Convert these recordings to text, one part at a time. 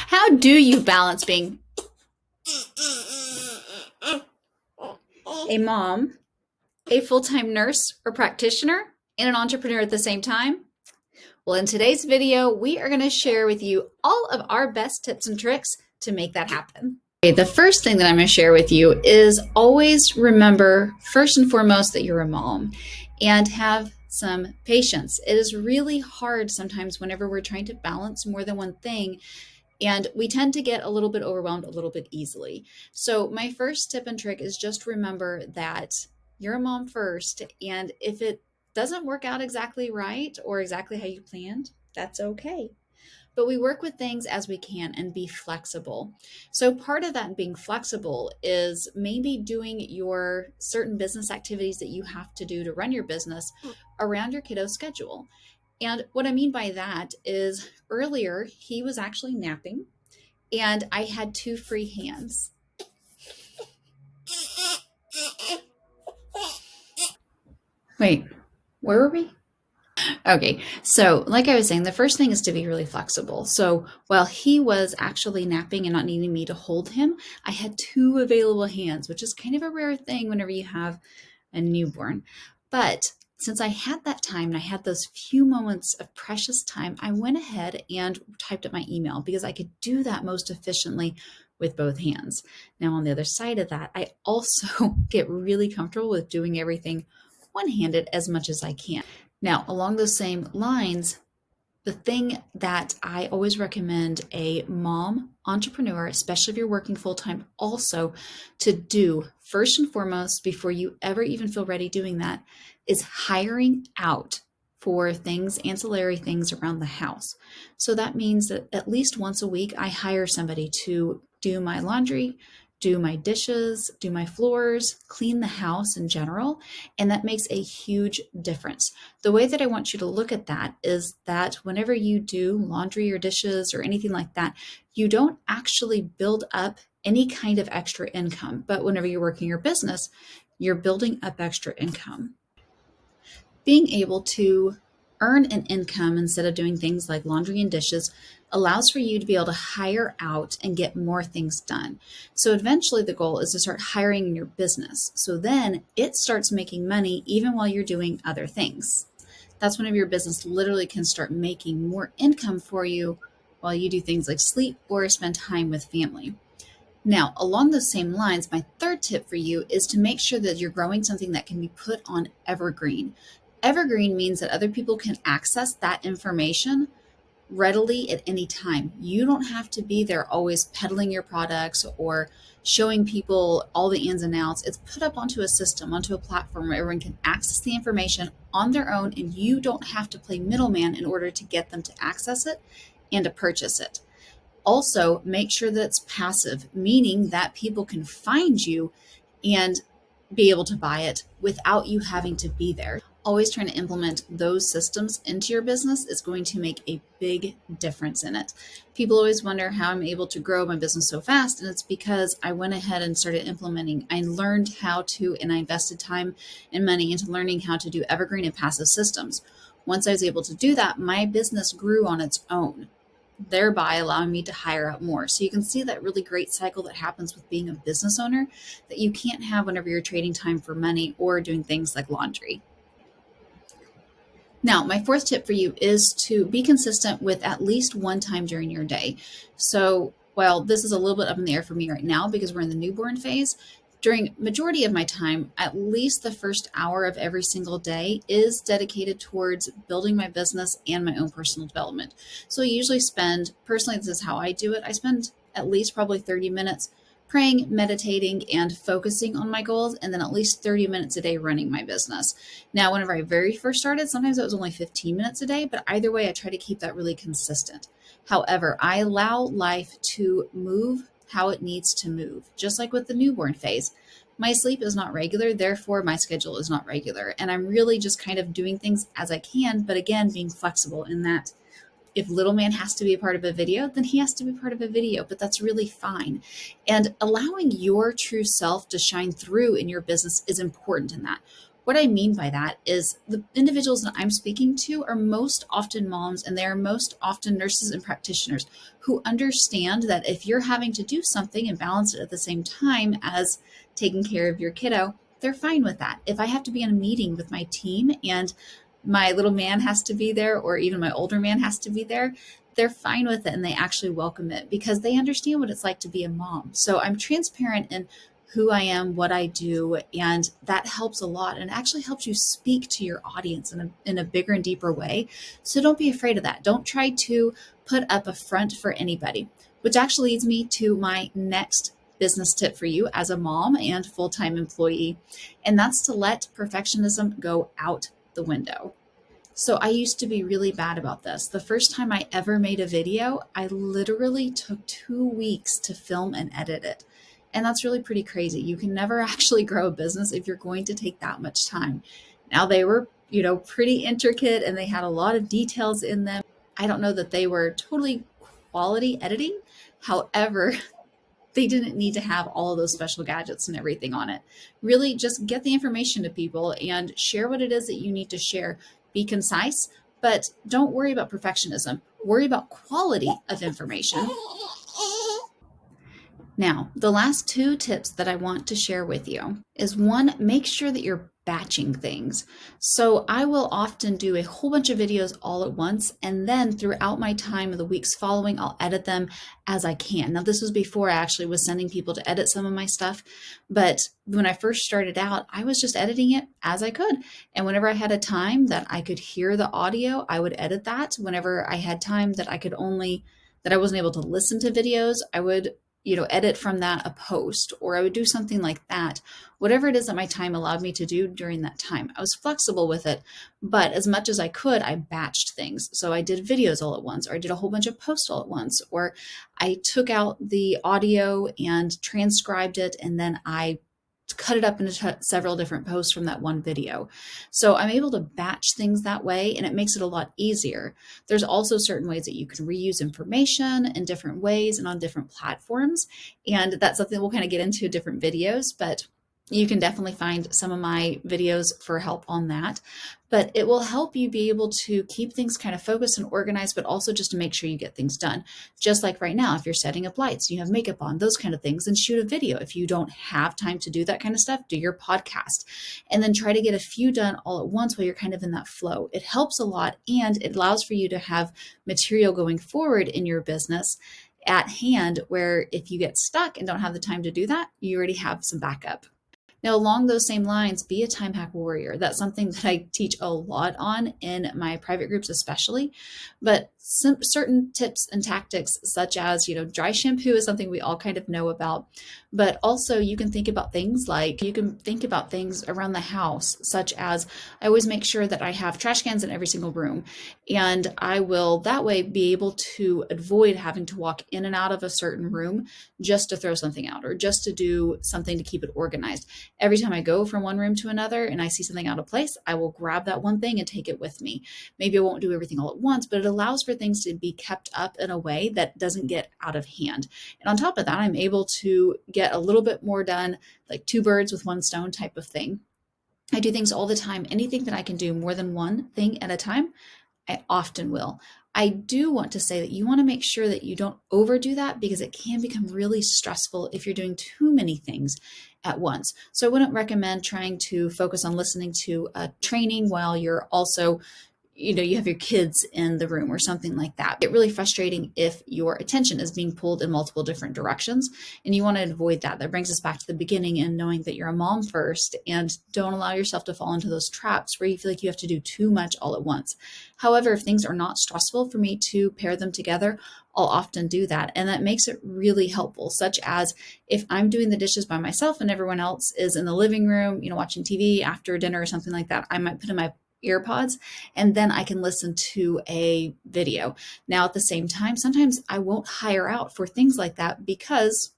How do you balance being a mom, a full-time nurse or practitioner, and an entrepreneur at the same time? Well, in today's video, we are going to share with you all of our best tips and tricks to make that happen. Okay, the first thing that I'm going to share with you is always remember, first and foremost, that you're a mom and have some patience. It is really hard sometimes whenever we're trying to balance more than one thing, and we tend to get a little bit overwhelmed a little bit easily. So my first tip and trick is just remember that you're a mom first, and if it doesn't work out exactly right or exactly how you planned, that's okay. But we work with things as we can and be flexible. So part of that being flexible is maybe doing your certain business activities that you have to do to run your business around your kiddo's schedule. And what I mean by that is earlier he was actually napping and I had 2 free hands. Wait, where were we? Okay, so like I was saying, the first thing is to be really flexible. So while he was actually napping and not needing me to hold him, I had 2 available hands, which is kind of a rare thing whenever you have a newborn. But since I had that time and I had those few moments of precious time, I went ahead and typed up my email because I could do that most efficiently with both hands. Now, on the other side of that, I also get really comfortable with doing everything one-handed as much as I can. Now, along those same lines, the thing that I always recommend a mom entrepreneur, especially if you're working full-time, also to do first and foremost, before you ever even feel ready doing that, is hiring out for things, ancillary things around the house. So that means that at least once a week, I hire somebody to do my laundry, do my dishes, do my floors, clean the house in general, and that makes a huge difference. The way that I want you to look at that is that whenever you do laundry or dishes or anything like that, you don't actually build up any kind of extra income, but whenever you're working your business, you're building up extra income. Being able to earn an income instead of doing things like laundry and dishes allows for you to be able to hire out and get more things done. So eventually the goal is to start hiring in your business. So then it starts making money even while you're doing other things. That's whenever your business literally can start making more income for you while you do things like sleep or spend time with family. Now, along those same lines, my third tip for you is to make sure that you're growing something that can be put on evergreen. Evergreen means that other people can access that information readily at any time. You don't have to be there always peddling your products or showing people all the ins and outs. It's put up onto a system, onto a platform where everyone can access the information on their own, and you don't have to play middleman in order to get them to access it and to purchase it. Also, make sure that it's passive, meaning that people can find you and be able to buy it without you having to be there. Always trying to implement those systems into your business is going to make a big difference in it. People always wonder how I'm able to grow my business so fast, and it's because I went ahead and started implementing. I learned how to, and I invested time and money into learning how to do evergreen and passive systems. Once I was able to do that, my business grew on its own, thereby allowing me to hire out more. So you can see that really great cycle that happens with being a business owner that you can't have whenever you're trading time for money or doing things like laundry. Now, my fourth tip for you is to be consistent with at least one time during your day. So while this is a little bit up in the air for me right now because we're in the newborn phase, during majority of my time, at least the first hour of every single day is dedicated towards building my business and my own personal development. So I usually spend, personally, this is how I do it. I spend at least probably 30 minutes praying, meditating, and focusing on my goals, and then at least 30 minutes a day running my business. Now, whenever I very first started, sometimes it was only 15 minutes a day, but either way, I try to keep that really consistent. However, I allow life to move how it needs to move, just like with the newborn phase. My sleep is not regular, therefore my schedule is not regular, and I'm really just kind of doing things as I can, but again, being flexible in that if little man has to be a part of a video, then he has to be part of a video, but that's really fine. And allowing your true self to shine through in your business is important in that. What I mean by that is the individuals that I'm speaking to are most often moms, and they are most often nurses and practitioners who understand that if you're having to do something and balance it at the same time as taking care of your kiddo, they're fine with that. If I have to be in a meeting with my team and my little man has to be there, or even my older man has to be there, they're fine with it and they actually welcome it because they understand what it's like to be a mom. So I'm transparent in who I am, what I do, and that helps a lot and actually helps you speak to your audience in a bigger and deeper way. So don't be afraid of that. Don't try to put up a front for anybody, which actually leads me to my next business tip for you as a mom and full-time employee, and that's to let perfectionism go out the window. So I used to be really bad about this. The first time I ever made a video, I literally took 2 weeks to film and edit it. And that's really pretty crazy. You can never actually grow a business if you're going to take that much time. Now they were, pretty intricate and they had a lot of details in them. I don't know that they were totally quality editing. However, they didn't need to have all of those special gadgets and everything on it. Really just get the information to people and share what it is that you need to share. Be concise, but don't worry about perfectionism. Worry about quality of information. Now, the last two tips that I want to share with you is one, make sure that you're batching things. So I will often do a whole bunch of videos all at once, and then throughout my time of the weeks following, I'll edit them as I can. Now, this was before I actually was sending people to edit some of my stuff, but when I first started out, I was just editing it as I could. And whenever I had a time that I could hear the audio, I would edit that. Whenever I had time that I wasn't able to listen to videos, I would edit from that a post, or I would do something like that. Whatever it is that my time allowed me to do during that time, I was flexible with it, but as much as I could, I batched things. So I did videos all at once, or I did a whole bunch of posts all at once, or I took out the audio and transcribed it, and then I cut it up into several different posts from that one video. So I'm able to batch things that way, and it makes it a lot easier. There's also certain ways that you can reuse information in different ways and on different platforms. And that's something we'll kind of get into different videos, but you can definitely find some of my videos for help on that. But it will help you be able to keep things kind of focused and organized, but also just to make sure you get things done. Just like right now, if you're setting up lights, you have makeup on, those kind of things, and shoot a video. If you don't have time to do that kind of stuff, do your podcast. And then try to get a few done all at once while you're kind of in that flow. It helps a lot, and it allows for you to have material going forward in your business at hand, where if you get stuck and don't have the time to do that, you already have some backup. Now, along those same lines, be a time hack warrior. That's something that I teach a lot on in my private groups, especially. But some certain tips and tactics, such as, dry shampoo is something we all kind of know about. But also you can think about things around the house, such as I always make sure that I have trash cans in every single room. And I will that way be able to avoid having to walk in and out of a certain room just to throw something out or just to do something to keep it organized. Every time I go from one room to another and I see something out of place, I will grab that one thing and take it with me. Maybe I won't do everything all at once, but it allows for things to be kept up in a way that doesn't get out of hand. And on top of that, I'm able to get a little bit more done, like two birds with one stone type of thing. I do things all the time. Anything that I can do more than one thing at a time, I often will. I do want to say that you want to make sure that you don't overdo that, because it can become really stressful if you're doing too many things at once. So I wouldn't recommend trying to focus on listening to a training while you're also you have your kids in the room or something like that. It's really frustrating if your attention is being pulled in multiple different directions, and you want to avoid that. That brings us back to the beginning and knowing that you're a mom first, and don't allow yourself to fall into those traps where you feel like you have to do too much all at once. However, if things are not stressful for me to pair them together, I'll often do that. And that makes it really helpful, such as if I'm doing the dishes by myself and everyone else is in the living room, watching TV after dinner or something like that, I might put in my earpods and then I can listen to a video. Now, at the same time, sometimes I won't hire out for things like that because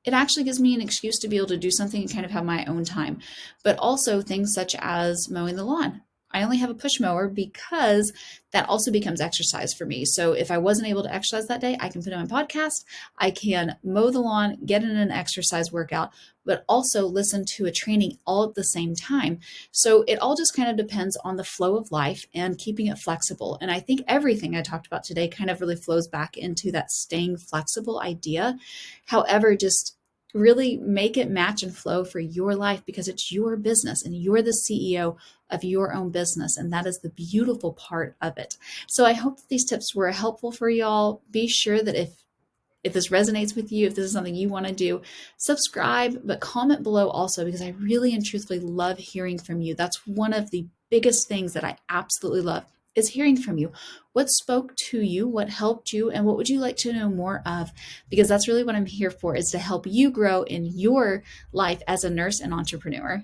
it actually gives me an excuse to be able to do something and kind of have my own time. But also things such as mowing the lawn. I only have a push mower because that also becomes exercise for me. So if I wasn't able to exercise that day, I can put on my podcast, I can mow the lawn, get in an exercise workout, but also listen to a training all at the same time. So it all just kind of depends on the flow of life and keeping it flexible. And I think everything I talked about today kind of really flows back into that staying flexible idea. However, just really make it match and flow for your life because it's your business and you're the CEO of your own business. And that is the beautiful part of it. So I hope that these tips were helpful for y'all. Be sure that if this resonates with you, if this is something you want to do, subscribe, but comment below also because I really and truthfully love hearing from you. That's one of the biggest things that I absolutely love is hearing from you. What spoke to you, what helped you, and what would you like to know more of? Because that's really what I'm here for, is to help you grow in your life as a nurse and entrepreneur.